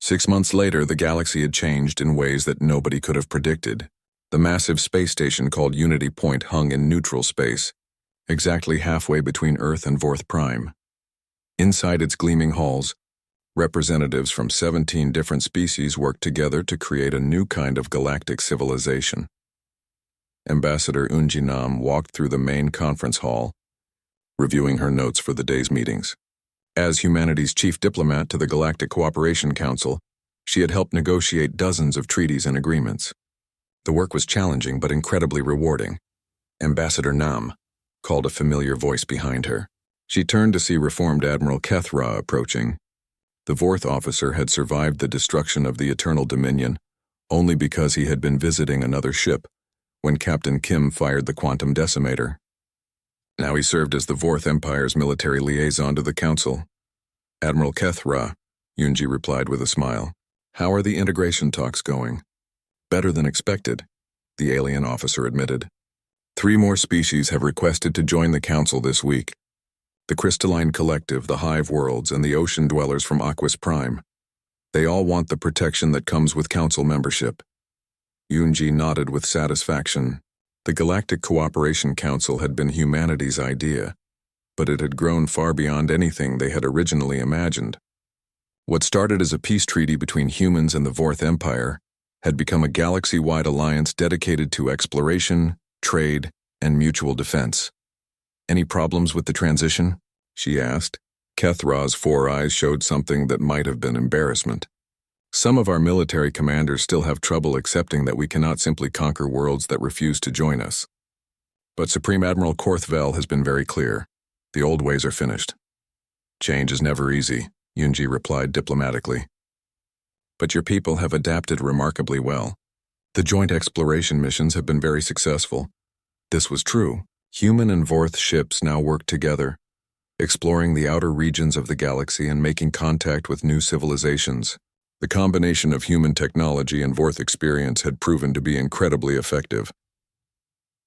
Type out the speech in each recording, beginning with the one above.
6 months later, the galaxy had changed in ways that nobody could have predicted. The massive space station called Unity Point hung in neutral space, exactly halfway between Earth and HFY. Inside its gleaming halls, representatives from 17 different species worked together to create a new kind of galactic civilization. Ambassador Unji Nam walked through the main conference hall, reviewing her notes for the day's meetings. As humanity's chief diplomat to the Galactic Cooperation Council, she had helped negotiate dozens of treaties and agreements. The work was challenging but incredibly rewarding. Ambassador Nam called a familiar voice behind her. She turned to see reformed Admiral Kethra approaching. The fourth officer had survived the destruction of the Eternal Dominion only because he had been visiting another ship when Captain Kim fired the quantum decimator. Now he served as the Fourth Empire's military liaison to the Council. Admiral Kethra, Yunji replied with a smile. How are the integration talks going? Better than expected, the alien officer admitted. 3 more species have requested to join the Council this week. The Crystalline Collective, the Hive Worlds, and the Ocean Dwellers from HFY. They all want the protection that comes with Council membership. Yunji nodded with satisfaction. The Galactic Cooperation Council had been humanity's idea, but it had grown far beyond anything they had originally imagined. What started as a peace treaty between humans and the Fourth Empire had become a galaxy-wide alliance dedicated to exploration, trade, and mutual defense. Any problems with the transition? She asked. Kethra's 4 eyes showed something that might have been embarrassment. Some of our military commanders still have trouble accepting that we cannot simply conquer worlds that refuse to join us. But Supreme Admiral Korthvel has been very clear. The old ways are finished. Change is never easy, Yunji replied diplomatically. But your people have adapted remarkably well. The joint exploration missions have been very successful. This was true. Human and Vorth ships now work together, exploring the outer regions of the galaxy and making contact with new civilizations. The combination of human technology and Vorth experience had proven to be incredibly effective.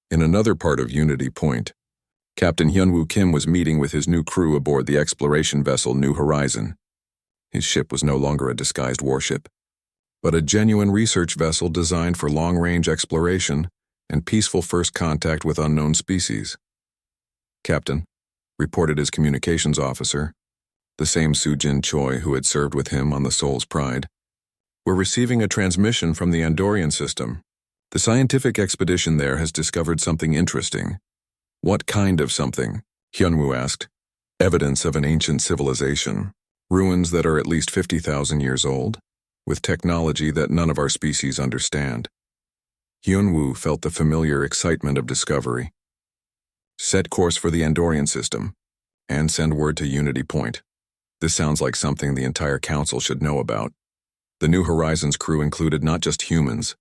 In another part of Unity Point, Captain Hyunwoo Kim was meeting with his new crew aboard the exploration vessel New Horizon. His ship was no longer a disguised warship, but a genuine research vessel designed for long-range exploration and peaceful first contact with unknown species. Captain, reported his communications officer, the same Sujin Choi who had served with him on the Soul's Pride. We're receiving a transmission from the Andorian system. The scientific expedition there has discovered something interesting. What kind of something? Hyunwoo asked. Evidence of an ancient civilization. Ruins that are at least 50,000 years old, with technology that none of our species understand. Hyunwoo felt the familiar excitement of discovery. Set course for the Andorian system, and send word to Unity Point. This sounds like something the entire council should know about. The New Horizons crew included not just humans,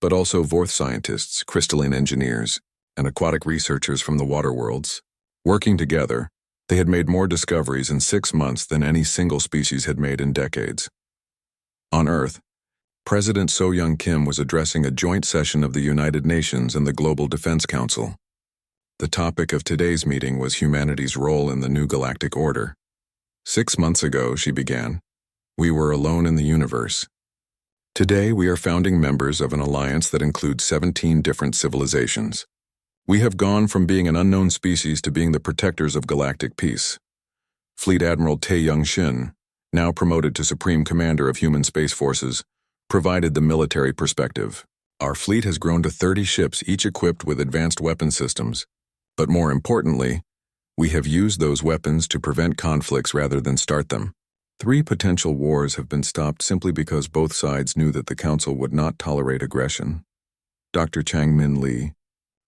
but also Vorth scientists, crystalline engineers, and aquatic researchers from the water worlds. Working together, they had made more discoveries in 6 months than any single species had made in decades. On Earth, President So-Young Kim was addressing a joint session of the United Nations and the Global Defense Council. The topic of today's meeting was humanity's role in the new galactic order. 6 months ago, she began, we were alone in the universe. Today, we are founding members of an alliance that includes 17 different civilizations. We have gone from being an unknown species to being the protectors of galactic peace. Fleet Admiral Tae Young-shin, now promoted to Supreme Commander of Human Space Forces, provided the military perspective. Our fleet has grown to 30 ships, each equipped with advanced weapon systems. But more importantly, we have used those weapons to prevent conflicts rather than start them. 3 potential wars have been stopped simply because both sides knew that the Council would not tolerate aggression. Dr. Chang-Min Lee,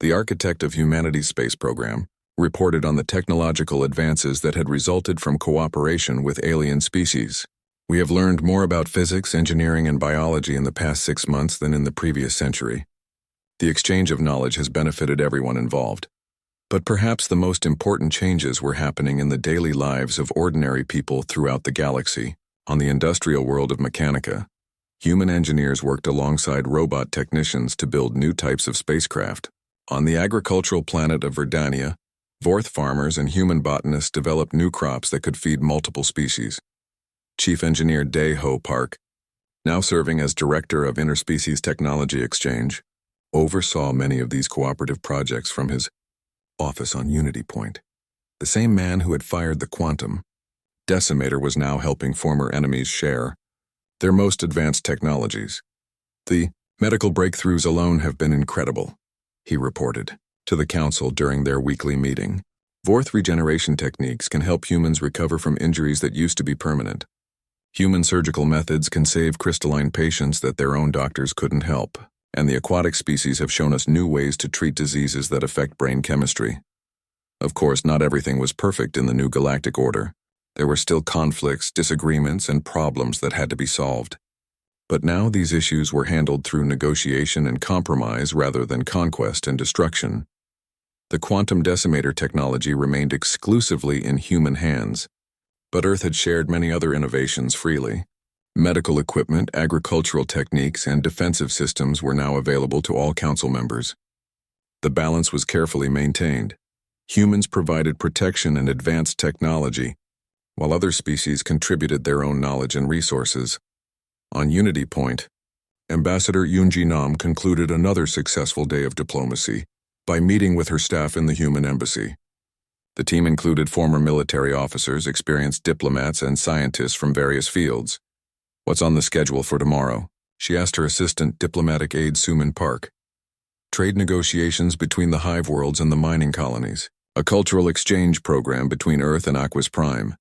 the architect of humanity's space program, reported on the technological advances that had resulted from cooperation with alien species. We have learned more about physics, engineering, and biology in the past 6 months than in the previous century. The exchange of knowledge has benefited everyone involved. But perhaps the most important changes were happening in the daily lives of ordinary people throughout the galaxy. On the industrial world of Mechanica, human engineers worked alongside robot technicians to build new types of spacecraft. On the agricultural planet of Verdania, Vorth farmers and human botanists developed new crops that could feed multiple species. Chief Engineer Dae Ho Park now serving as Director of Interspecies Technology Exchange, oversaw many of these cooperative projects from his office on Unity Point. The same man who had fired the Quantum Decimator was now helping former enemies share their most advanced technologies. The medical breakthroughs alone have been incredible, he reported to the council during their weekly meeting. Vorth regeneration techniques can help humans recover from injuries that used to be permanent. Human surgical methods can save crystalline patients that their own doctors couldn't help, and the aquatic species have shown us new ways to treat diseases that affect brain chemistry. Of course, not everything was perfect in the new galactic order. There were still conflicts, disagreements, and problems that had to be solved. But now these issues were handled through negotiation and compromise rather than conquest and destruction. The quantum decimator technology remained exclusively in human hands, but Earth had shared many other innovations freely. Medical equipment, agricultural techniques, and defensive systems were now available to all council members. The balance was carefully maintained. Humans provided protection and advanced technology, while other species contributed their own knowledge and resources. On Unity Point, Ambassador Yoonji Nam concluded another successful day of diplomacy by meeting with her staff in the human embassy. The team included former military officers, experienced diplomats, and scientists from various fields. "What's on the schedule for tomorrow?" she asked her assistant diplomatic aide Suman Park. "Trade negotiations between the hive worlds and the mining colonies, a cultural exchange program between Earth and HFY,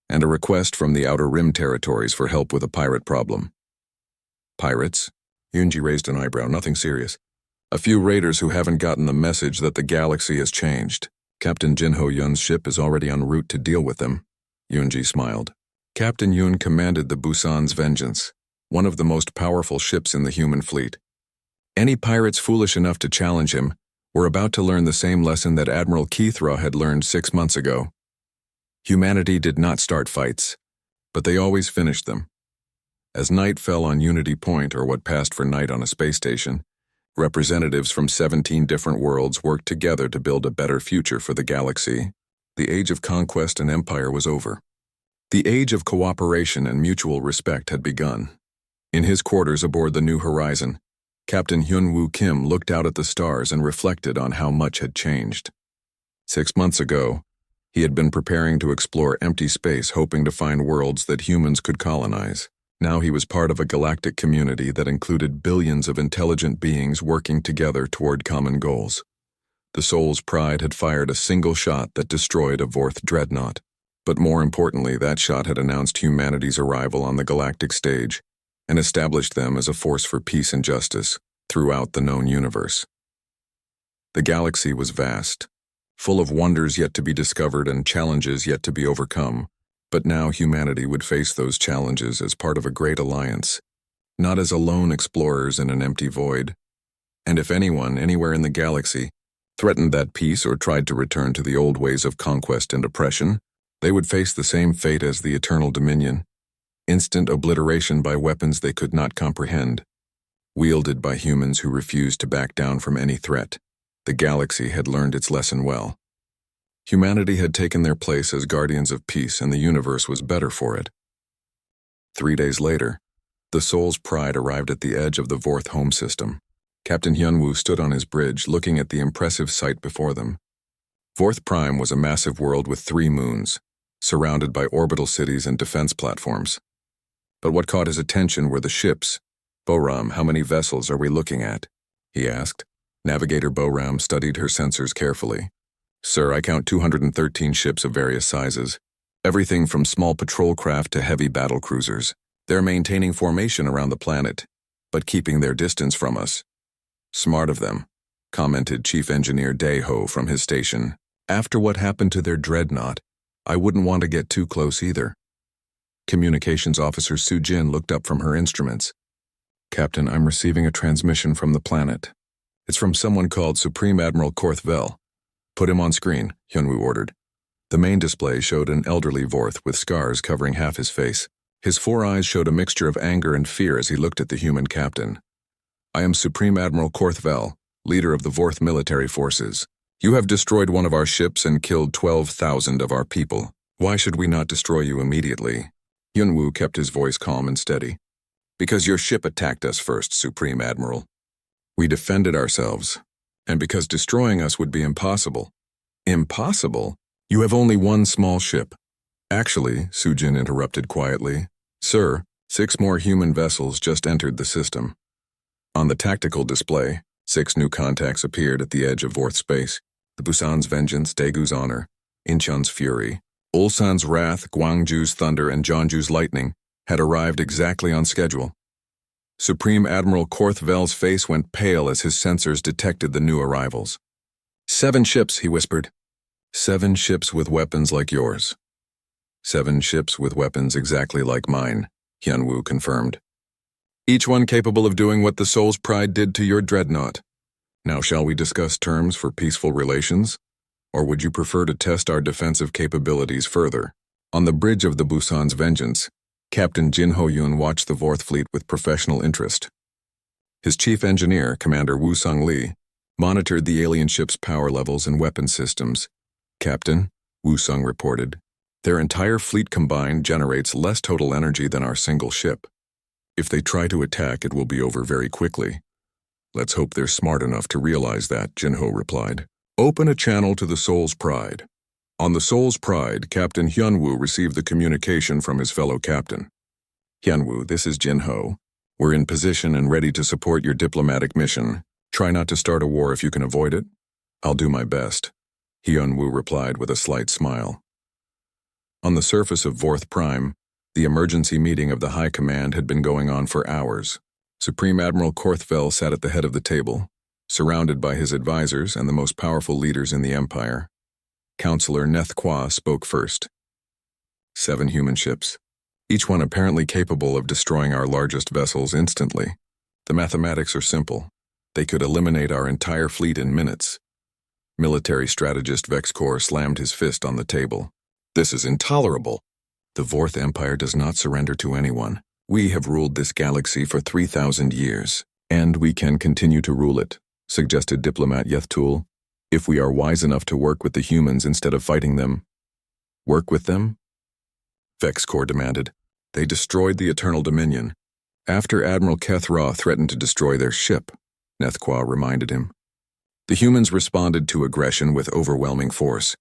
and a request from the Outer Rim territories for help with a pirate problem." "Pirates?" Yoonji raised an eyebrow. "Nothing serious. A few raiders who haven't gotten the message that the galaxy has changed. Captain Jin Ho Yun's ship is already en route to deal with them." Yoonji smiled. Captain Yun commanded the Busan's Vengeance, one of the most powerful ships in the human fleet. Any pirates foolish enough to challenge him were about to learn the same lesson that Admiral Kithra had learned 6 months ago. Humanity did not start fights, but they always finished them. As night fell on Unity Point, or what passed for night on a space station, representatives from 17 different worlds worked together to build a better future for the galaxy. The age of conquest and empire was over. The age of cooperation and mutual respect had begun. In his quarters aboard the New Horizon, Captain Hyun-Woo Kim looked out at the stars and reflected on how much had changed. 6 months ago, he had been preparing to explore empty space, hoping to find worlds that humans could colonize. Now he was part of a galactic community that included billions of intelligent beings working together toward common goals. The Soul's Pride had fired a single shot that destroyed a Vorth dreadnought. But more importantly, that shot had announced humanity's arrival on the galactic stage and established them as a force for peace and justice throughout the known universe. The galaxy was vast, full of wonders yet to be discovered and challenges yet to be overcome. But now humanity would face those challenges as part of a great alliance, not as alone explorers in an empty void. And if anyone, anywhere in the galaxy, threatened that peace or tried to return to the old ways of conquest and oppression, they would face the same fate as the Eternal Dominion: instant obliteration by weapons they could not comprehend, wielded by humans who refused to back down from any threat. The galaxy had learned its lesson well. Humanity had taken their place as guardians of peace, and the universe was better for it. 3 days later, the Soul's Pride arrived at the edge of the Vorth home system. Captain Hyun-Woo stood on his bridge, looking at the impressive sight before them. Vorth Prime was a massive world with 3 moons, surrounded by orbital cities and defense platforms. But what caught his attention were the ships. "Boram, how many vessels are we looking at?" he asked. Navigator Boram studied her sensors carefully. "Sir, I count 213 ships of various sizes, everything from small patrol craft to heavy battle cruisers. They're maintaining formation around the planet, but keeping their distance from us." "Smart of them," commented Chief Engineer Dae-ho from his station. "After what happened to their dreadnought, I wouldn't want to get too close either." Communications Officer Soo-jin looked up from her instruments. "Captain, I'm receiving a transmission from the planet. It's from someone called Supreme Admiral Korthvel." "Put him on screen," Hyun-Woo ordered. The main display showed an elderly Vorth with scars covering half his face. His 4 eyes showed a mixture of anger and fear as he looked at the human captain. "I am Supreme Admiral Korthvel, leader of the Vorth military forces. You have destroyed one of our ships and killed 12,000 of our people. Why should we not destroy you immediately?" Hyun-Woo kept his voice calm and steady. Because your ship attacked us first, Supreme Admiral. We defended ourselves, and because destroying us would be impossible. Impossible? You have only one small ship. Actually, Sujin interrupted quietly. Sir, 6 more human vessels just entered the system. On the tactical display, 6 new contacts appeared at the edge of Vorth space. The Busan's Vengeance, Daegu's Honor, Incheon's Fury, Ulsan's Wrath, Gwangju's Thunder, and Jeonju's Lightning had arrived exactly on schedule. Supreme Admiral Korthvel's face went pale as his sensors detected the new arrivals. 7 ships, he whispered. 7 ships with weapons like yours. 7 ships with weapons exactly like mine, Hyunwoo confirmed. Each one capable of doing what the Soul's Pride did to your dreadnought. Now shall we discuss terms for peaceful relations? Or would you prefer to test our defensive capabilities further? On the bridge of the Busan's Vengeance, Captain Jin Ho-yoon watched the Vorth fleet with professional interest. His chief engineer, Commander Woo Sung-lee, monitored the alien ship's power levels and weapon systems. Captain, Woo Sung reported, their entire fleet combined generates less total energy than our single ship. If they try to attack, it will be over very quickly. Let's hope they're smart enough to realize that, Jinho replied. Open a channel to the Soul's Pride. On the Soul's Pride, Captain Hyunwoo received the communication from his fellow captain. Hyunwoo, this is Jinho. We're in position and ready to support your diplomatic mission. Try not to start a war if you can avoid it. I'll do my best, Hyunwoo replied with a slight smile. On the surface of Vorth Prime, the emergency meeting of the High Command had been going on for hours. Supreme Admiral Korthvel sat at the head of the table, surrounded by his advisors and the most powerful leaders in the Empire. Counselor Neth Kwa spoke first. 7 human ships, each one apparently capable of destroying our largest vessels instantly. The mathematics are simple. They could eliminate our entire fleet in minutes. Military strategist Vexcor slammed his fist on the table. This is intolerable. The Vorth Empire does not surrender to anyone. We have ruled this galaxy for 3,000 years, and we can continue to rule it, suggested diplomat Yethtul, if we are wise enough to work with the humans instead of fighting them. Work with them? Vexcor demanded. They destroyed the Eternal Dominion. After Admiral Kethra threatened to destroy their ship, Nethqua reminded him. The humans responded to aggression with overwhelming force.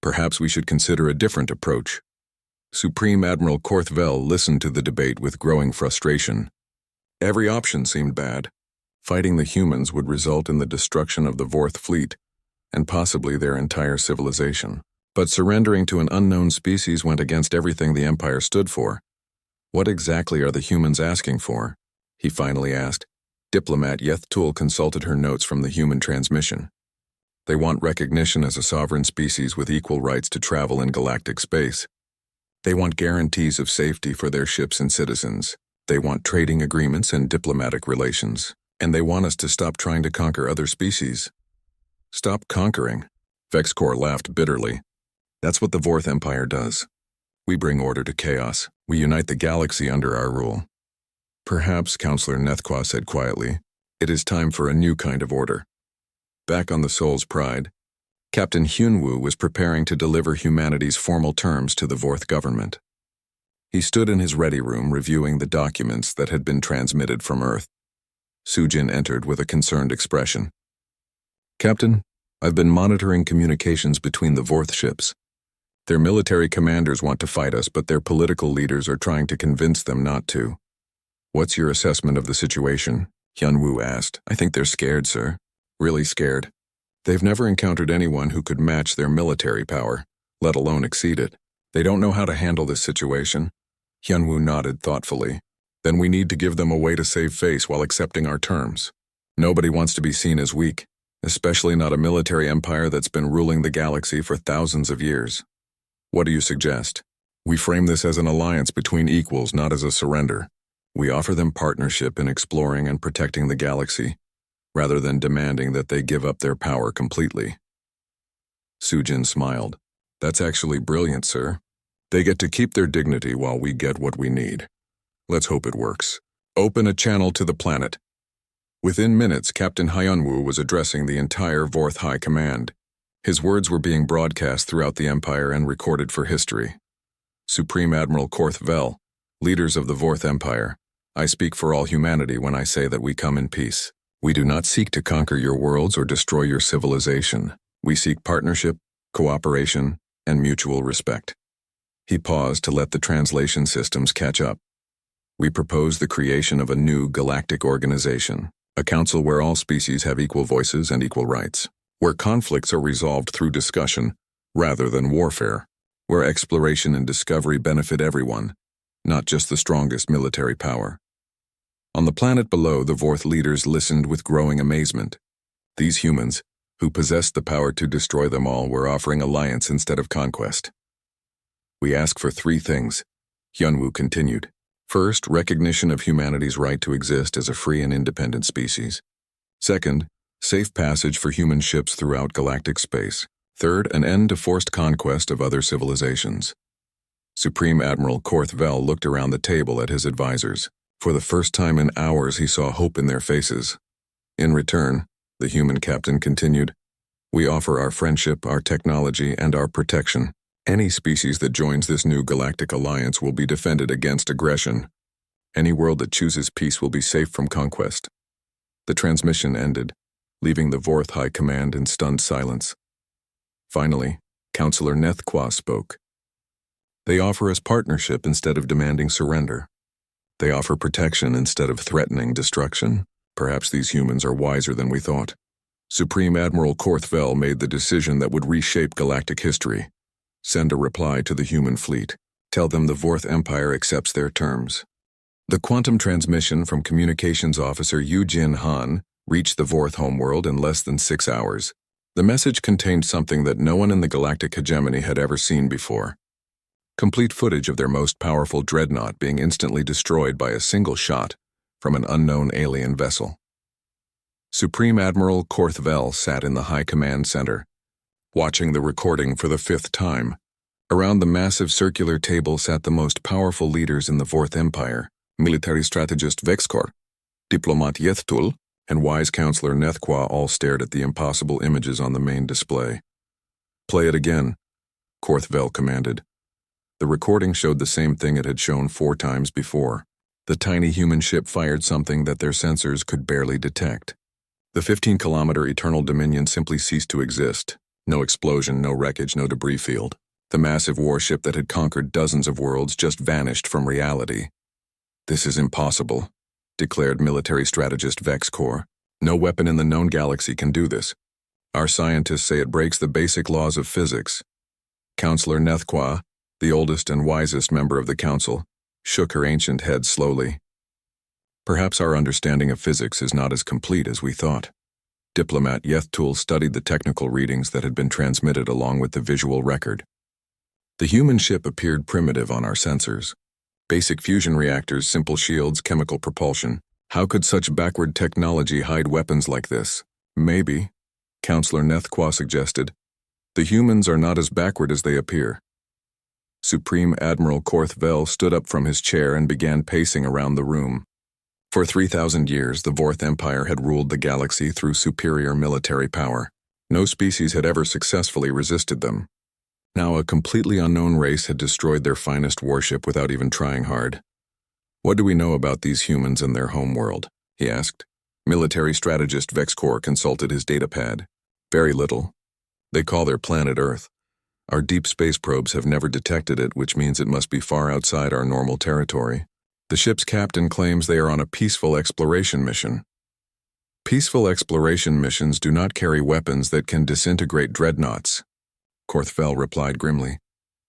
Perhaps we should consider a different approach. Supreme Admiral Korthvel listened to the debate with growing frustration. Every option seemed bad. Fighting the humans would result in the destruction of the Vorth fleet, and possibly their entire civilization. But surrendering to an unknown species went against everything the Empire stood for. What exactly are the humans asking for? He finally asked. Diplomat Yethtul consulted her notes from the human transmission. They want recognition as a sovereign species with equal rights to travel in galactic space. They want guarantees of safety for their ships and citizens. They want trading agreements and diplomatic relations. And they want us to stop trying to conquer other species. Stop conquering? Vexcor laughed bitterly. That's what the Vorth Empire does. We bring order to chaos. We unite the galaxy under our rule. Perhaps, Counselor Nethqua said quietly, it is time for a new kind of order. Back on the Soul's Pride, Captain Hyunwoo was preparing to deliver humanity's formal terms to the Vorth government. He stood in his ready room reviewing the documents that had been transmitted from Earth. Sujin entered with a concerned expression. Captain, I've been monitoring communications between the Vorth ships. Their military commanders want to fight us, but their political leaders are trying to convince them not to. What's your assessment of the situation? Hyunwoo asked. I think they're scared, sir. Really scared. They've never encountered anyone who could match their military power, let alone exceed it. They don't know how to handle this situation. Hyunwoo nodded thoughtfully. Then we need to give them a way to save face while accepting our terms. Nobody wants to be seen as weak, especially not a military empire that's been ruling the galaxy for thousands of years. What do you suggest? We frame this as an alliance between equals, not as a surrender. We offer them partnership in exploring and protecting the galaxy, rather than demanding that they give up their power completely. Sujin smiled. That's actually brilliant, sir. They get to keep their dignity while we get what we need. Let's hope it works. Open a channel to the planet. Within minutes, Captain Hyunwoo was addressing the entire Vorth High Command. His words were being broadcast throughout the Empire and recorded for history. Supreme Admiral Korthvel, leaders of the Vorth Empire, I speak for all humanity when I say that we come in peace. We do not seek to conquer your worlds or destroy your civilization. We seek partnership, cooperation, and mutual respect." He paused to let the translation systems catch up. "We propose the creation of a new galactic organization, a council where all species have equal voices and equal rights, where conflicts are resolved through discussion rather than warfare, where exploration and discovery benefit everyone, not just the strongest military power." On the planet below, the Vorth leaders listened with growing amazement. These humans, who possessed the power to destroy them all, were offering alliance instead of conquest. "We ask for 3 things, Hyunwoo continued. "First, recognition of humanity's right to exist as a free and independent species. Second, safe passage for human ships throughout galactic space. Third, an end to forced conquest of other civilizations." Supreme Admiral Korth Vel looked around the table at his advisors. For the first time in hours, he saw hope in their faces. "In return," the human captain continued, "we offer our friendship, our technology, and our protection. Any species that joins this new galactic alliance will be defended against aggression. Any world that chooses peace will be safe from conquest." The transmission ended, leaving the Vorth High Command in stunned silence. Finally, Counselor Nethqua spoke. "They offer us partnership instead of demanding surrender. They offer protection instead of threatening destruction. Perhaps these humans are wiser than we thought." Supreme Admiral Korth Vel made the decision that would reshape galactic history. "Send a reply to the human fleet. Tell them the Vorth Empire accepts their terms." The quantum transmission from Communications Officer Yu Jin Han reached the Vorth homeworld in less than 6 hours. The message contained something that no one in the galactic hegemony had ever seen before. Complete footage of their most powerful dreadnought being instantly destroyed by a single shot from an unknown alien vessel. Supreme Admiral Korth Vel sat in the High Command Center, watching the recording for the 5th time. Around the massive circular table sat the most powerful leaders in the Vorth Empire: military strategist Vexkor, diplomat Yethtul, and wise counselor Nethqua all stared at the impossible images on the main display. "Play it again," Korth Vel commanded. The recording showed the same thing it had shown 4 times before. The tiny human ship fired something that their sensors could barely detect. The 15-kilometer Eternal Dominion simply ceased to exist. No explosion, no wreckage, no debris field. The massive warship that had conquered dozens of worlds just vanished from reality. "This is impossible," declared military strategist Vexkor. "No weapon in the known galaxy can do this. Our scientists say it breaks the basic laws of physics." Counselor Nethqua, the oldest and wisest member of the council, shook her ancient head slowly. "Perhaps our understanding of physics is not as complete as we thought." Diplomat Yethtul studied the technical readings that had been transmitted along with the visual record. "The human ship appeared primitive on our sensors. Basic fusion reactors, simple shields, chemical propulsion. How could such backward technology hide weapons like this?" "Maybe," Counselor Nethqua suggested, "the humans are not as backward as they appear." Supreme Admiral Korth Vel stood up from his chair and began pacing around the room. For 3,000 years, the Vorth Empire had ruled the galaxy through superior military power. No species had ever successfully resisted them. Now a completely unknown race had destroyed their finest warship without even trying hard. "What do we know about these humans and their homeworld?" he asked. Military strategist Vexkor consulted his datapad. "Very little. They call their planet Earth. Our deep space probes have never detected it, which means it must be far outside our normal territory. The ship's captain claims they are on a peaceful exploration mission." "Peaceful exploration missions do not carry weapons that can disintegrate dreadnoughts," Korth Vel replied grimly.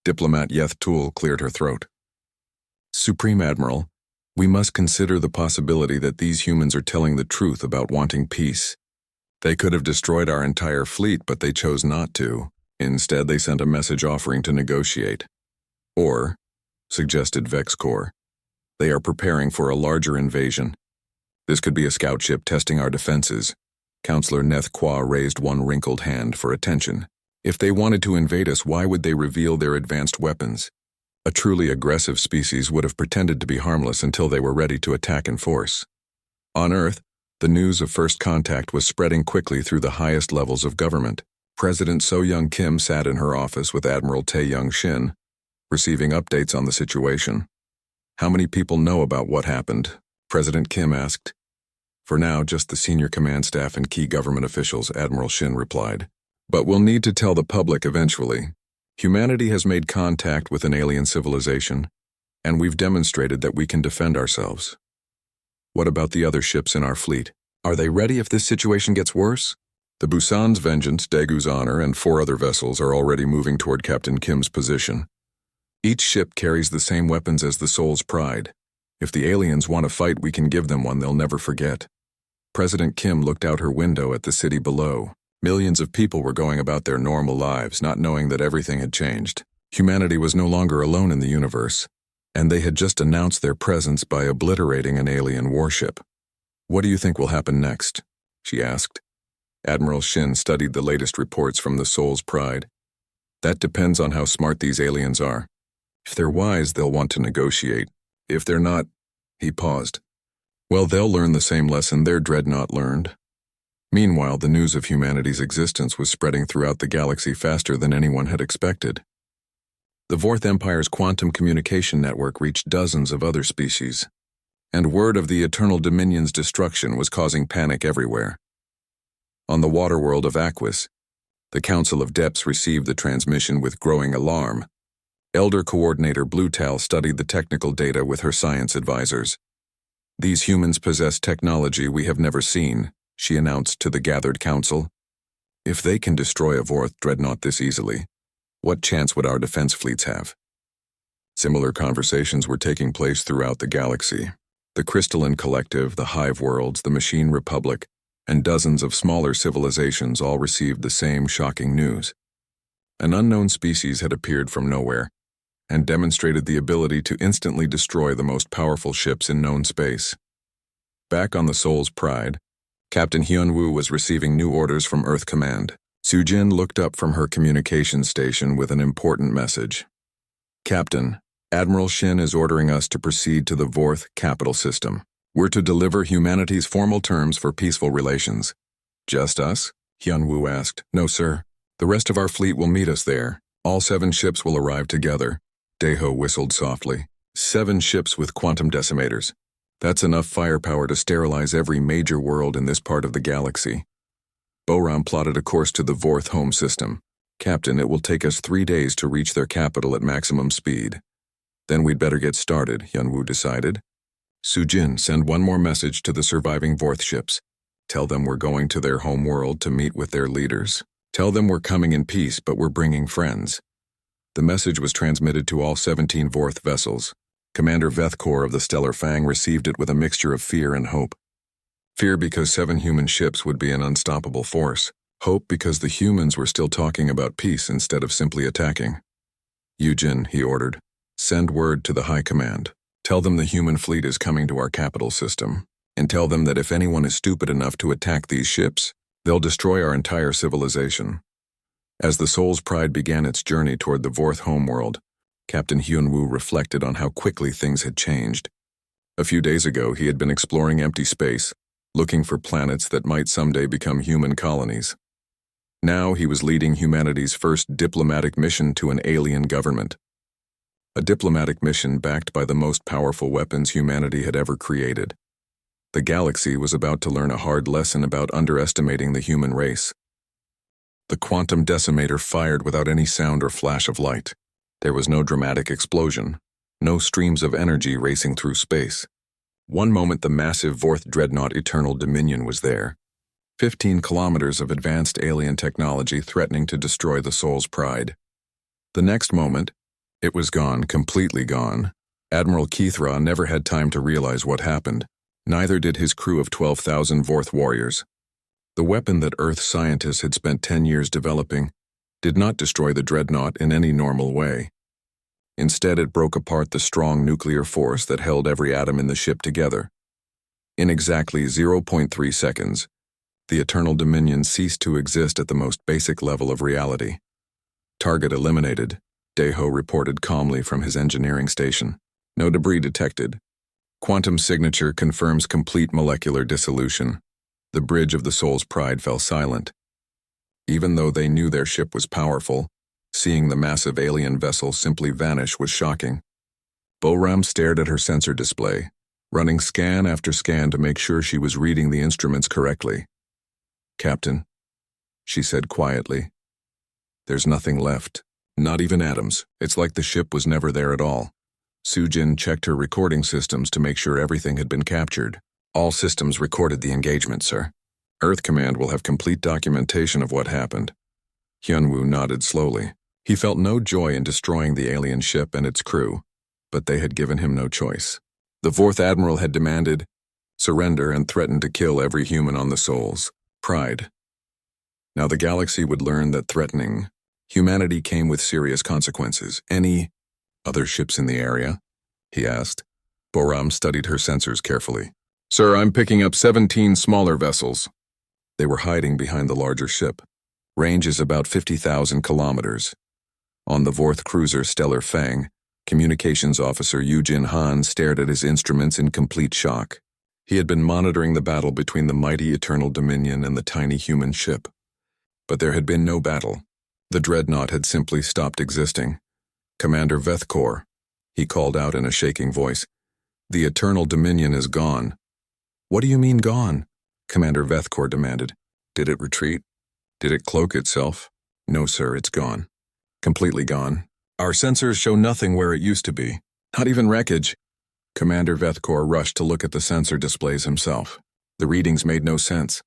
Diplomat Yethtul cleared her throat. "Supreme Admiral, we must consider the possibility that these humans are telling the truth about wanting peace. They could have destroyed our entire fleet, but they chose not to. Instead, they sent a message offering to negotiate. Or," suggested Vexkor, "they are preparing for a larger invasion. This could be a scout ship testing our defenses." Counselor Nethqua raised one wrinkled hand for attention. "If they wanted to invade us, why would they reveal their advanced weapons? A truly aggressive species would have pretended to be harmless until they were ready to attack in force." On Earth, the news of first contact was spreading quickly through the highest levels of government. President So-Young Kim sat in her office with Admiral Tae-Young Shin, receiving updates on the situation. "How many people know about what happened?" President Kim asked. For now, just the senior command staff and key government officials, Admiral Shin replied. But we'll need to tell the public eventually. Humanity has made contact with an alien civilization, and we've demonstrated that we can defend ourselves. What about the other ships in our fleet? Are they ready if this situation gets worse? The Busan's Vengeance, Daegu's Honor, and 4 other vessels are already moving toward Captain Kim's position. Each ship carries the same weapons as the Soul's Pride. If the aliens want to fight, we can give them one they'll never forget. President Kim looked out her window at the city below. Millions of people were going about their normal lives, not knowing that everything had changed. Humanity was no longer alone in the universe, and they had just announced their presence by obliterating an alien warship. What do you think will happen next? She asked. Admiral Shin studied the latest reports from the Soul's Pride. That depends on how smart these aliens are. If they're wise, they'll want to negotiate. If they're not, he paused. Well, they'll learn the same lesson their dreadnought learned. Meanwhile, the news of humanity's existence was spreading throughout the galaxy faster than anyone had expected. The Fourth Empire's quantum communication network reached dozens of other species, and word of the Eternal Dominion's destruction was causing panic everywhere. On the water world of Aquis, the Council of Depths received the transmission with growing alarm. Elder Coordinator Bluetal studied the technical data with her science advisors. These humans possess technology we have never seen, she announced to the gathered council. If they can destroy a Vorth dreadnought this easily, what chance would our defense fleets have? Similar conversations were taking place throughout the galaxy. The Crystalline Collective, the Hive Worlds, the Machine Republic, and dozens of smaller civilizations all received the same shocking news. An unknown species had appeared from nowhere and demonstrated the ability to instantly destroy the most powerful ships in known space. Back on the Soul's Pride, Captain Hyunwoo was receiving new orders from Earth Command. Sujin looked up from her communications station with an important message. Captain, Admiral Shin is ordering us to proceed to the Vorth capital system. We're to deliver humanity's formal terms for peaceful relations. Just us? Hyunwoo asked. No, sir. The rest of our fleet will meet us there. All 7 ships will arrive together. Daeho whistled softly. 7 ships with quantum decimators. That's enough firepower to sterilize every major world in this part of the galaxy. Boram plotted a course to the Vorth home system. Captain, it will take us 3 days to reach their capital at maximum speed. Then we'd better get started, Hyunwoo decided. Sujin, send one more message to the surviving Vorth ships. Tell them we're going to their home world to meet with their leaders. Tell them we're coming in peace, but we're bringing friends. The message was transmitted to all 17 Vorth vessels. Commander Vethkor of the Stellar Fang received it with a mixture of fear and hope. Fear because 7 human ships would be an unstoppable force. Hope because the humans were still talking about peace instead of simply attacking. Yujin, he ordered, send word to the High Command. Tell them the human fleet is coming to our capital system, and tell them that if anyone is stupid enough to attack these ships, they'll destroy our entire civilization. As the Soul's Pride began its journey toward the Vorth homeworld, Captain Hyunwoo reflected on how quickly things had changed. A few days ago, he had been exploring empty space, looking for planets that might someday become human colonies. Now he was leading humanity's first diplomatic mission to an alien government. A diplomatic mission backed by the most powerful weapons humanity had ever created. The galaxy was about to learn a hard lesson about underestimating the human race. The quantum decimator fired without any sound or flash of light. There was no dramatic explosion, no streams of energy racing through space. One moment the massive Vorth dreadnought Eternal Dominion was there, 15 kilometers of advanced alien technology threatening to destroy the Soul's Pride. The next moment, it was gone, completely gone. Admiral Keithra never had time to realize what happened. Neither did his crew of 12,000 Vorth warriors. The weapon that Earth scientists had spent 10 years developing did not destroy the dreadnought in any normal way. Instead, it broke apart the strong nuclear force that held every atom in the ship together. In exactly 0.3 seconds, the Eternal Dominion ceased to exist at the most basic level of reality. Target eliminated, Daeho reported calmly from his engineering station. No debris detected. Quantum signature confirms complete molecular dissolution. The bridge of the Soul's Pride fell silent. Even though they knew their ship was powerful, seeing the massive alien vessel simply vanish was shocking. Boram stared at her sensor display, running scan after scan to make sure she was reading the instruments correctly. "Captain," she said quietly, "there's nothing left. Not even atoms. It's like the ship was never there at all." Sujin checked her recording systems to make sure everything had been captured. "All systems recorded the engagement, sir. Earth Command will have complete documentation of what happened." Hyunwoo nodded slowly. He felt no joy in destroying the alien ship and its crew, but they had given him no choice. The fourth admiral had demanded surrender and threatened to kill every human on the Soul's Pride. Now the galaxy would learn that threatening humanity came with serious consequences. "Any other ships in the area?" he asked. Boram studied her sensors carefully. "Sir, I'm picking up 17 smaller vessels." They were hiding behind the larger ship. Range is about 50,000 kilometers. On the Vorth cruiser Stellar Fang, Communications Officer Yujin Han stared at his instruments in complete shock. He had been monitoring the battle between the mighty Eternal Dominion and the tiny human ship. But there had been no battle. The dreadnought had simply stopped existing. "Commander Vethkor," he called out in a shaking voice, "the Eternal Dominion is gone." "What do you mean gone?" Commander Vethkor demanded. "Did it retreat? Did it cloak itself?" "No, sir, it's gone. Completely gone. Our sensors show nothing where it used to be. Not even wreckage." Commander Vethkor rushed to look at the sensor displays himself. The readings made no sense.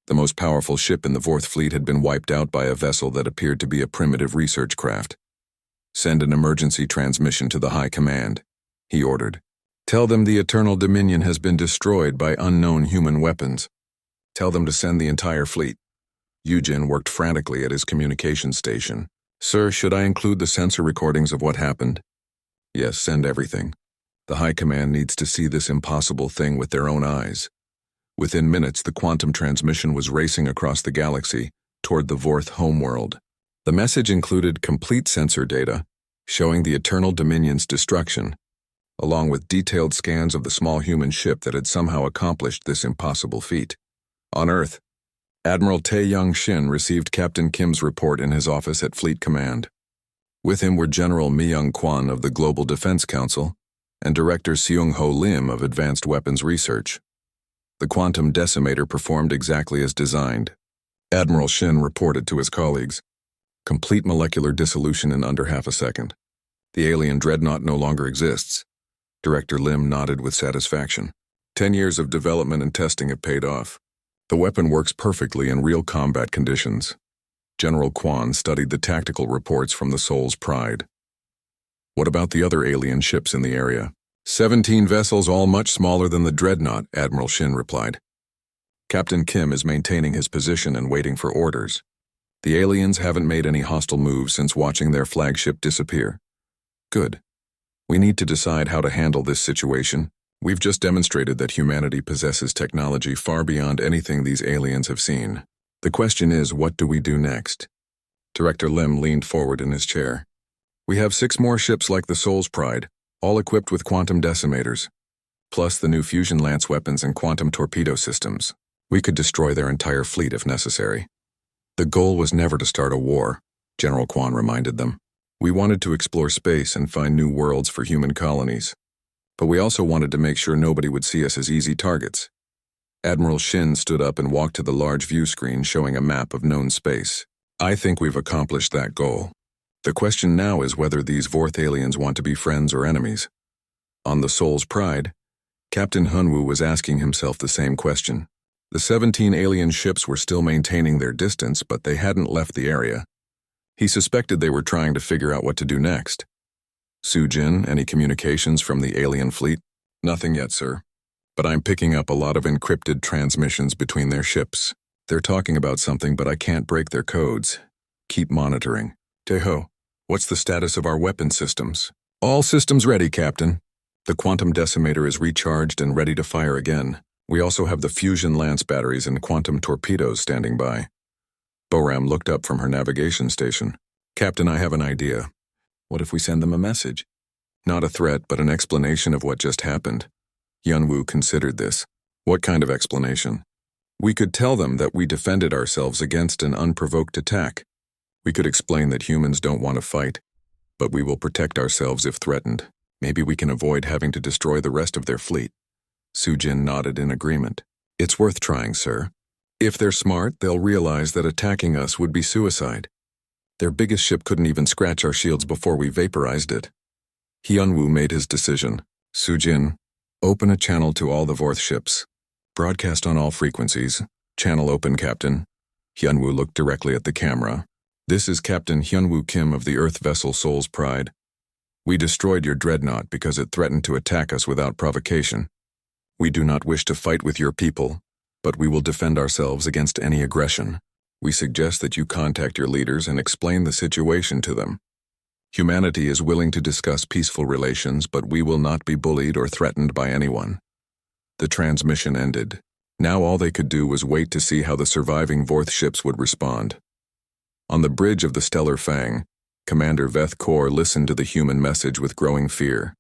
The most powerful ship in the Vorth fleet had been wiped out by a vessel that appeared to be a primitive research craft. "Send an emergency transmission to the High Command," he ordered. "Tell them the Eternal Dominion has been destroyed by unknown human weapons. Tell them to send the entire fleet." Yujin worked frantically at his communications station. "Sir, should I include the sensor recordings of what happened?" "Yes, send everything. The High Command needs to see this impossible thing with their own eyes." Within minutes, the quantum transmission was racing across the galaxy toward the Vorth homeworld. The message included complete sensor data, showing the Eternal Dominion's destruction, along with detailed scans of the small human ship that had somehow accomplished this impossible feat. On Earth, Admiral Tae-Young Shin received Captain Kim's report in his office at Fleet Command. With him were General Mi-young Kwan of the Global Defense Council and Director Seung-ho Lim of Advanced Weapons Research. The quantum decimator performed exactly as designed. Admiral Shin reported to his colleagues, "Complete molecular dissolution in under half a second. The alien dreadnought no longer exists." Director Lim nodded with satisfaction. 10 years of development and testing have paid off. The weapon works perfectly in real combat conditions. General Kwan studied the tactical reports from the Soul's Pride. "What about the other alien ships in the area?" 17 vessels, all much smaller than the dreadnought," Admiral Shin replied. "Captain Kim is maintaining his position and waiting for orders. The aliens haven't made any hostile moves since watching their flagship disappear." "Good. We need to decide how to handle this situation. We've just demonstrated that humanity possesses technology far beyond anything these aliens have seen. The question is, what do we do next?" Director Lim leaned forward in his chair. "We have 6 more ships like the Soul's Pride, all equipped with quantum decimators, plus the new fusion lance weapons and quantum torpedo systems. We could destroy their entire fleet if necessary." "The goal was never to start a war," General Kwan reminded them. "We wanted to explore space and find new worlds for human colonies. But we also wanted to make sure nobody would see us as easy targets." Admiral Shin stood up and walked to the large view screen showing a map of known space. "I think we've accomplished that goal. The question now is whether these Vorth aliens want to be friends or enemies." On the Soul's Pride, Captain Hunwoo was asking himself the same question. The 17 alien ships were still maintaining their distance, but they hadn't left the area. He suspected they were trying to figure out what to do next. "Sujin, any communications from the alien fleet?" "Nothing yet, sir. But I'm picking up a lot of encrypted transmissions between their ships. They're talking about something, but I can't break their codes. Keep monitoring." "Taeho, what's the status of our weapon systems?" "All systems ready, Captain. The quantum decimator is recharged and ready to fire again. We also have the fusion lance batteries and quantum torpedoes standing by." Boram looked up from her navigation station. "Captain, I have an idea. What if we send them a message? Not a threat, but an explanation of what just happened." Hyunwoo considered this. "What kind of explanation?" "We could tell them that we defended ourselves against an unprovoked attack. We could explain that humans don't want to fight, but we will protect ourselves if threatened. Maybe we can avoid having to destroy the rest of their fleet." Sujin nodded in agreement. It's worth trying, sir. If they're smart, they'll realize that attacking us would be suicide. Their biggest ship couldn't even scratch our shields before we vaporized it. Hyunwoo made his decision. Sujin, open a channel to all the Vorth ships. Broadcast on all frequencies. Channel open, Captain. Hyunwoo looked directly at the camera. This is Captain Hyunwoo Kim of the Earth vessel Soul's Pride. We destroyed your dreadnought because it threatened to attack us without provocation. We do not wish to fight with your people, but we will defend ourselves against any aggression. We suggest that you contact your leaders and explain the situation to them. Humanity is willing to discuss peaceful relations, but we will not be bullied or threatened by anyone. The transmission ended. Now all they could do was wait to see how the surviving Vorth ships would respond. On the bridge of the Stellar Fang, Commander Veth Kor listened to the human message with growing fear.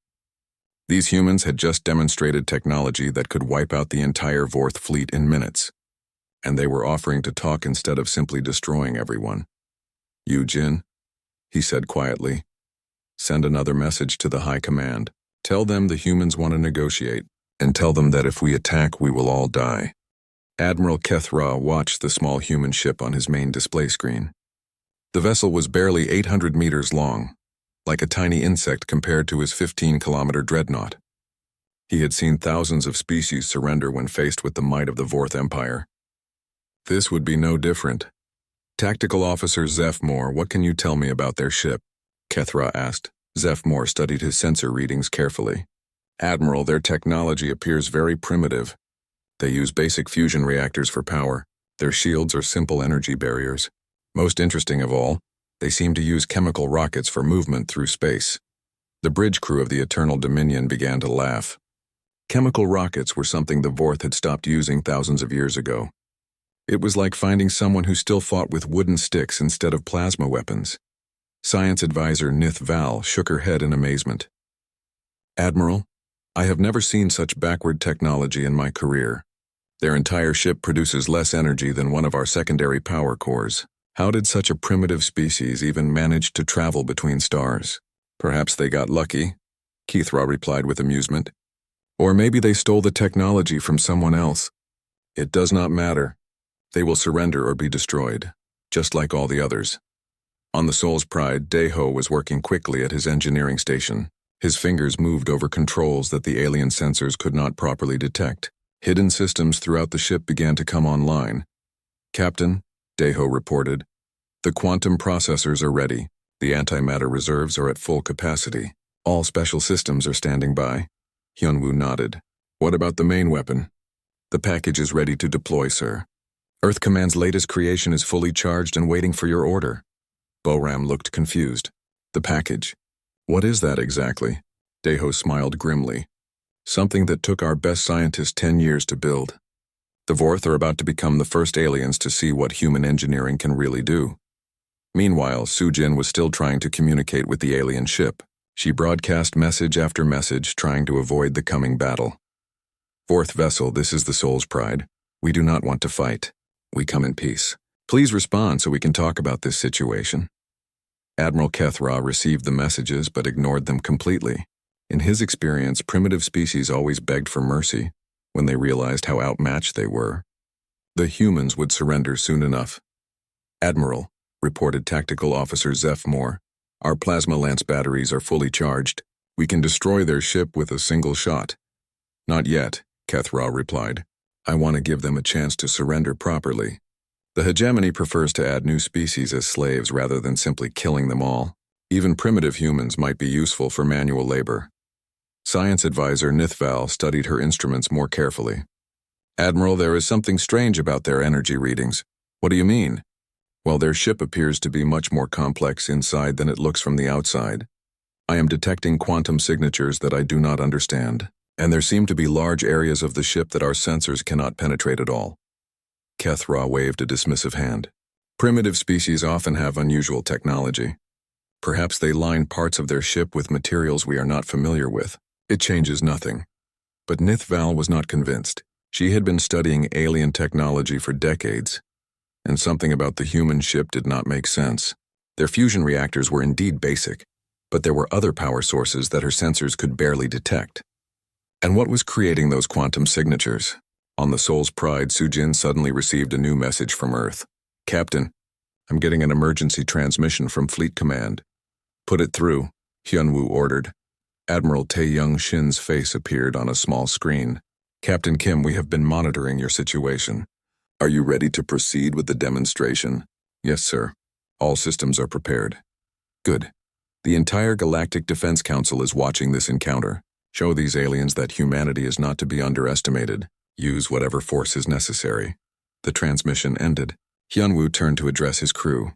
These humans had just demonstrated technology that could wipe out the entire Vorth fleet in minutes, and they were offering to talk instead of simply destroying everyone. Jin, he said quietly, send another message to the High Command. Tell them the humans want to negotiate, and tell them that if we attack, we will all die. Admiral Kethra watched the small human ship on his main display screen. The vessel was barely 800 meters long, like a tiny insect compared to his 15-kilometer dreadnought. He had seen thousands of species surrender when faced with the might of the Vorth Empire. This would be no different. Tactical Officer Zeph Moore, what can you tell me about their ship? Kethra asked. Zeph Moore studied his sensor readings carefully. Admiral, their technology appears very primitive. They use basic fusion reactors for power. Their shields are simple energy barriers. Most interesting of all, they seem to use chemical rockets for movement through space. The bridge crew of the Eternal Dominion began to laugh. Chemical rockets were something the Vorth had stopped using thousands of years ago. It was like finding someone who still fought with wooden sticks instead of plasma weapons. Science advisor Nith Val shook her head in amazement. Admiral, I have never seen such backward technology in my career. Their entire ship produces less energy than one of our secondary power cores. How did such a primitive species even manage to travel between stars? Perhaps they got lucky, Kethra replied with amusement. Or maybe they stole the technology from someone else. It does not matter. They will surrender or be destroyed, just like all the others. On the Soul's Pride, Daeho was working quickly at his engineering station. His fingers moved over controls that the alien sensors could not properly detect. Hidden systems throughout the ship began to come online. Captain, Daeho reported, the quantum processors are ready. The antimatter reserves are at full capacity. All special systems are standing by. Hyunwoo nodded. What about the main weapon? The package is ready to deploy, sir. Earth Command's latest creation is fully charged and waiting for your order. Boram looked confused. The package. What is that exactly? Daeho smiled grimly. Something that took our best scientists 10 years to build. The Vorth are about to become the first aliens to see what human engineering can really do. Meanwhile, Sujin was still trying to communicate with the alien ship. She broadcast message after message, trying to avoid the coming battle. Vorth vessel, this is the Soul's Pride. We do not want to fight. We come in peace. Please respond so we can talk about this situation. Admiral Kethra received the messages but ignored them completely. In his experience, primitive species always begged for mercy when they realized how outmatched they were. The humans would surrender soon enough. Admiral, reported Tactical Officer Zeph Moore, our plasma lance batteries are fully charged. We can destroy their ship with a single shot. Not yet, Kethra replied. I want to give them a chance to surrender properly. The hegemony prefers to add new species as slaves rather than simply killing them all. Even primitive humans might be useful for manual labor. Science advisor Nithval studied her instruments more carefully. Admiral, there is something strange about their energy readings. What do you mean? Well, their ship appears to be much more complex inside than it looks from the outside. I am detecting quantum signatures that I do not understand, and there seem to be large areas of the ship that our sensors cannot penetrate at all. Kethra waved a dismissive hand. Primitive species often have unusual technology. Perhaps they line parts of their ship with materials we are not familiar with. It changes nothing. But Nithval was not convinced. She had been studying alien technology for decades, and something about the human ship did not make sense. Their fusion reactors were indeed basic, but there were other power sources that her sensors could barely detect. And what was creating those quantum signatures? On the Soul's Pride, Sujin suddenly received a new message from Earth. Captain, I'm getting an emergency transmission from Fleet Command. Put it through, Hyunwoo ordered. Admiral Tae-young Shin's face appeared on a small screen. Captain Kim, we have been monitoring your situation. Are you ready to proceed with the demonstration? Yes, sir. All systems are prepared. Good. The entire Galactic Defense Council is watching this encounter. Show these aliens that humanity is not to be underestimated. Use whatever force is necessary. The transmission ended. Hyunwoo turned to address his crew.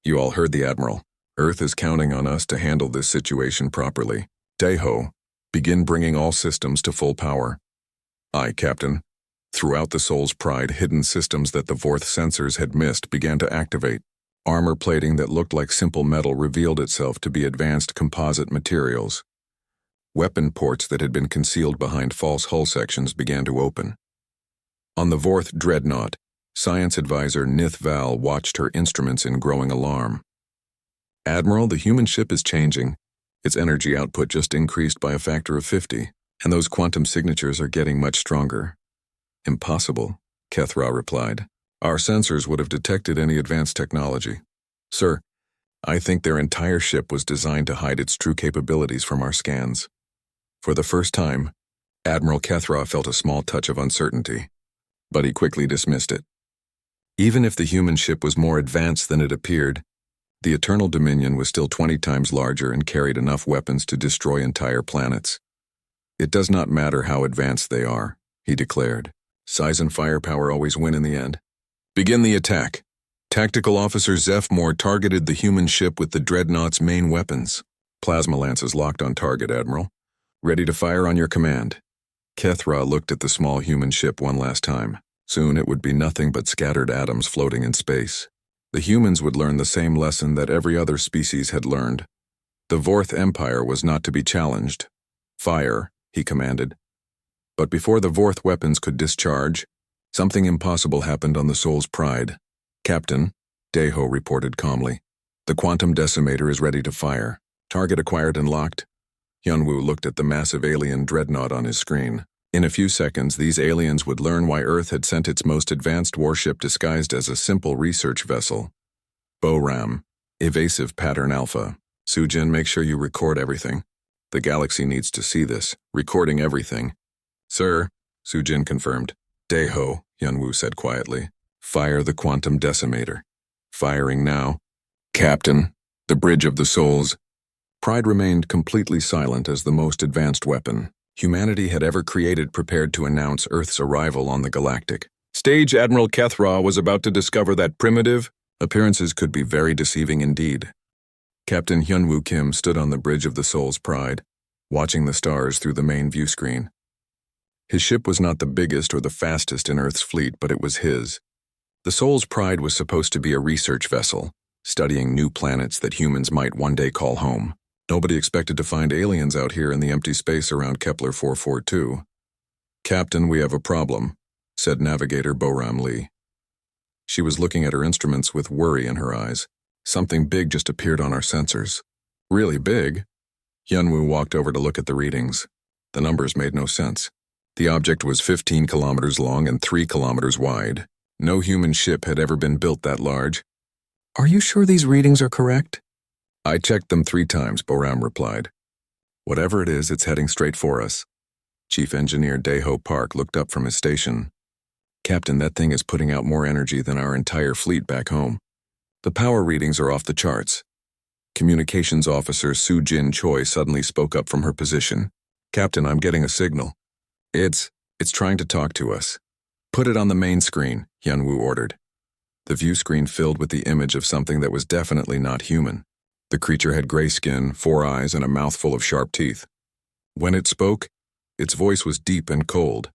You all heard the Admiral. Earth is counting on us to handle this situation properly. Daeho, begin bringing all systems to full power. Aye, Captain. Throughout the Soul's Pride, hidden systems that the Vorth sensors had missed began to activate. Armor plating that looked like simple metal revealed itself to be advanced composite materials. Weapon ports that had been concealed behind false hull sections began to open. On the Vorth dreadnought, Science Advisor Nith Val watched her instruments in growing alarm. Admiral, the human ship is changing. Its energy output just increased by a factor of 50, and those quantum signatures are getting much stronger. Impossible, Kethra replied. Our sensors would have detected any advanced technology. Sir, I think their entire ship was designed to hide its true capabilities from our scans. For the first time, Admiral Kethra felt a small touch of uncertainty, but he quickly dismissed it. Even if the human ship was more advanced than it appeared, the Eternal Dominion was still 20 times larger and carried enough weapons to destroy entire planets. It does not matter how advanced they are, he declared. Size and firepower always win in the end. Begin the attack. Tactical Officer Zeph Moore targeted the human ship with the dreadnought's main weapons. Plasma lances locked on target, Admiral. Ready to fire on your command. Kethra looked at the small human ship one last time. Soon it would be nothing but scattered atoms floating in space. The humans would learn the same lesson that every other species had learned. The Vorth Empire was not to be challenged. Fire, he commanded. But before the Vorth weapons could discharge, something impossible happened on the Soul's Pride. Captain, Daeho reported calmly. The quantum decimator is ready to fire. Target acquired and locked. Hyunwoo looked at the massive alien dreadnought on his screen. In a few seconds, these aliens would learn why Earth had sent its most advanced warship disguised as a simple research vessel. BORAM, Evasive Pattern Alpha. Sujin, make sure you record everything. The galaxy needs to see this. Recording everything. Sir, Sujin confirmed. Daeho, Hyunwoo said quietly. Fire the quantum decimator. Firing now. Captain, the Bridge of the Souls. Pride remained completely silent as the most advanced weapon humanity had ever created prepared to announce Earth's arrival on the Galactic. Stage Admiral Kethra was about to discover that primitive appearances could be very deceiving indeed. Captain Hyunwoo Kim stood on the Bridge of the Soul's Pride, watching the stars through the main view screen. His ship was not the biggest or the fastest in Earth's fleet, but it was his. The Soul's Pride was supposed to be a research vessel, studying new planets that humans might one day call home. Nobody expected to find aliens out here in the empty space around Kepler 442. Captain, we have a problem, said Navigator Boram Lee. She was looking at her instruments with worry in her eyes. Something big just appeared on our sensors. Really big? Hyunwoo walked over to look at the readings. The numbers made no sense. The object was 15 kilometers long and 3 kilometers wide. No human ship had ever been built that large. Are you sure these readings are correct? I checked them 3 times, Boram replied. Whatever it is, it's heading straight for us. Chief Engineer Daeho Park looked up from his station. Captain, that thing is putting out more energy than our entire fleet back home. The power readings are off the charts. Communications Officer Soo-Jin Choi suddenly spoke up from her position. Captain, I'm getting a signal. It's trying to talk to us. Put it on the main screen, Hyunwoo ordered. The view screen filled with the image of something that was definitely not human. The creature had gray skin, 4 eyes, and a mouthful of sharp teeth. When it spoke, its voice was deep and cold.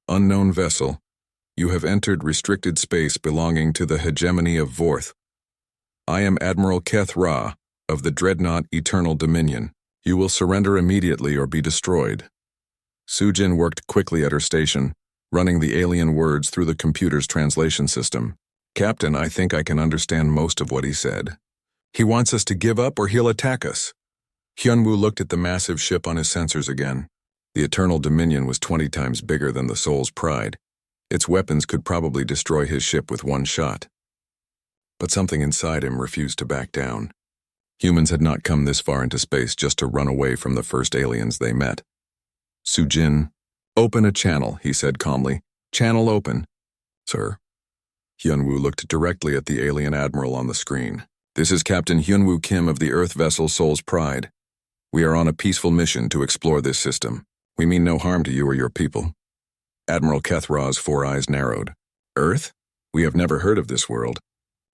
Unknown vessel, you have entered restricted space belonging to the hegemony of Vorth. I am Admiral Kethra of the dreadnought Eternal Dominion. You will surrender immediately or be destroyed. Sujin worked quickly at her station, running the alien words through the computer's translation system. Captain, I think I can understand most of what he said. He wants us to give up or he'll attack us. Hyunwoo looked at the massive ship on his sensors again. The Eternal Dominion was 20 times bigger than the Soul's Pride. Its weapons could probably destroy his ship with one shot. But something inside him refused to back down. Humans had not come this far into space just to run away from the first aliens they met. Sujin, "Open a channel," he said calmly. "Channel open." "Sir?" Hyunwoo looked directly at the alien admiral on the screen. "This is Captain Hyunwoo Kim of the Earth vessel Soul's Pride. We are on a peaceful mission to explore this system. We mean no harm to you or your people." Admiral Kethraw's 4 eyes narrowed. "Earth? We have never heard of this world."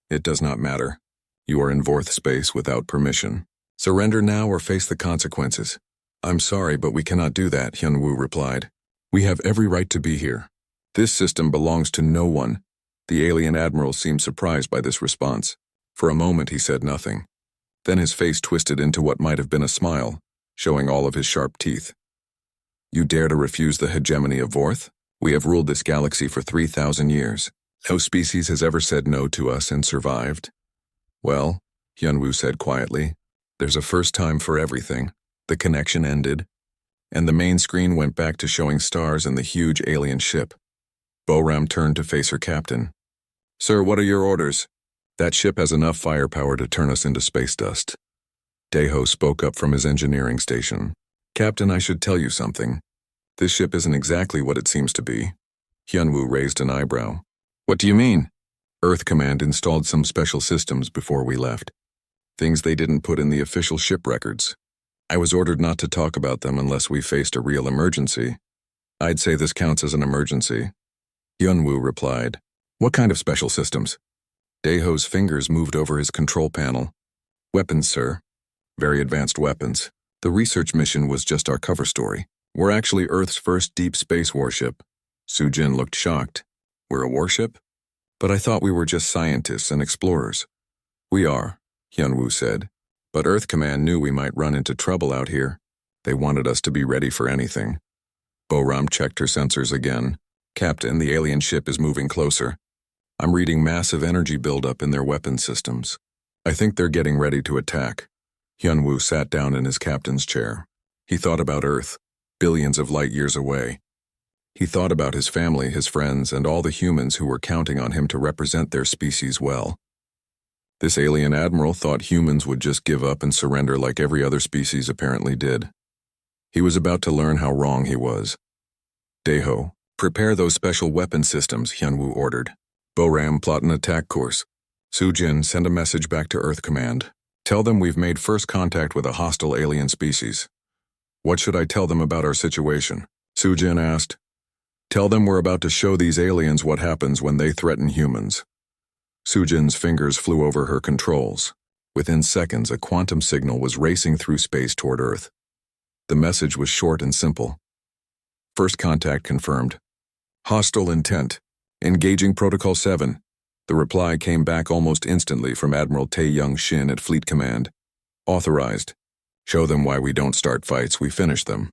"It does not matter. You are in Vorth space without permission. Surrender now or face the consequences." "I'm sorry, but we cannot do that," Hyunwoo replied. "We have every right to be here. This system belongs to no one." The alien admiral seemed surprised by this response. For a moment he said nothing. Then his face twisted into what might have been a smile, showing all of his sharp teeth. "You dare to refuse the hegemony of Vorth? We have ruled this galaxy for 3,000 years. No species has ever said no to us and survived." "Well," Hyunwoo said quietly, "there's a first time for everything." The connection ended, and the main screen went back to showing stars and the huge alien ship. Boram turned to face her captain. "Sir, what are your orders?" "That ship has enough firepower to turn us into space dust." Daeho spoke up from his engineering station. "Captain, I should tell you something. This ship isn't exactly what it seems to be." Hyunwoo raised an eyebrow. "What do you mean?" "Earth Command installed some special systems before we left. Things they didn't put in the official ship records. I was ordered not to talk about them unless we faced a real emergency. I'd say this counts as an emergency." Hyunwoo replied. "What kind of special systems?" Daeho's fingers moved over his control panel. "Weapons, sir. Very advanced weapons. The research mission was just our cover story. We're actually Earth's first deep space warship." Sujin looked shocked. "We're a warship? But I thought we were just scientists and explorers." "We are," Hyunwoo said. "But Earth Command knew we might run into trouble out here. They wanted us to be ready for anything." Boram checked her sensors again. "Captain, the alien ship is moving closer. I'm reading massive energy buildup in their weapon systems. I think they're getting ready to attack." Hyunwoo sat down in his captain's chair. He thought about Earth, billions of light years away. He thought about his family, his friends, and all the humans who were counting on him to represent their species well. This alien admiral thought humans would just give up and surrender like every other species apparently did. He was about to learn how wrong he was. "Daeho, prepare those special weapon systems," Hyunwoo ordered. "Boram, plot an attack course. Sujin, send a message back to Earth Command. Tell them we've made first contact with a hostile alien species." "What should I tell them about our situation?" Sujin asked. "Tell them we're about to show these aliens what happens when they threaten humans." Sujin's fingers flew over her controls. Within seconds, a quantum signal was racing through space toward Earth. The message was short and simple. "First contact confirmed. Hostile intent. Engaging Protocol 7. The reply came back almost instantly from Admiral Tae-Young Shin at Fleet Command. "Authorized. Show them why we don't start fights, we finish them."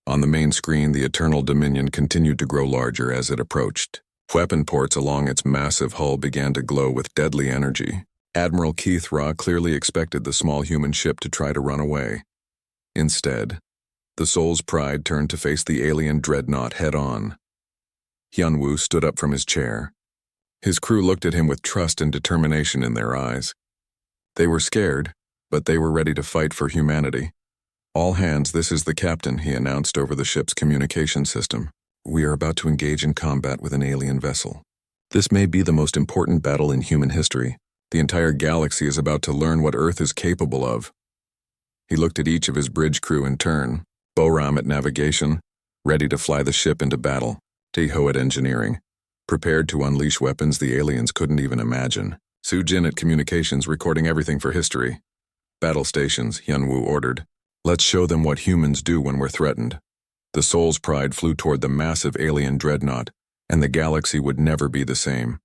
On the main screen, the Eternal Dominion continued to grow larger as it approached. Weapon ports along its massive hull began to glow with deadly energy. Admiral Kethra clearly expected the small human ship to try to run away. Instead, the Soul's Pride turned to face the alien dreadnought head-on. Hyunwoo stood up from his chair. His crew looked at him with trust and determination in their eyes. They were scared, but they were ready to fight for humanity. "All hands, this is the captain," he announced over the ship's communication system. "We are about to engage in combat with an alien vessel. This may be the most important battle in human history. The entire galaxy is about to learn what Earth is capable of." He looked at each of his bridge crew in turn. Boram at navigation, ready to fly the ship into battle. Daeho at engineering, prepared to unleash weapons the aliens couldn't even imagine. Sujin at communications, recording everything for history. "Battle stations," Hyunwoo ordered. "Let's show them what humans do when we're threatened." The Soul's Pride flew toward the massive alien dreadnought, and the galaxy would never be the same.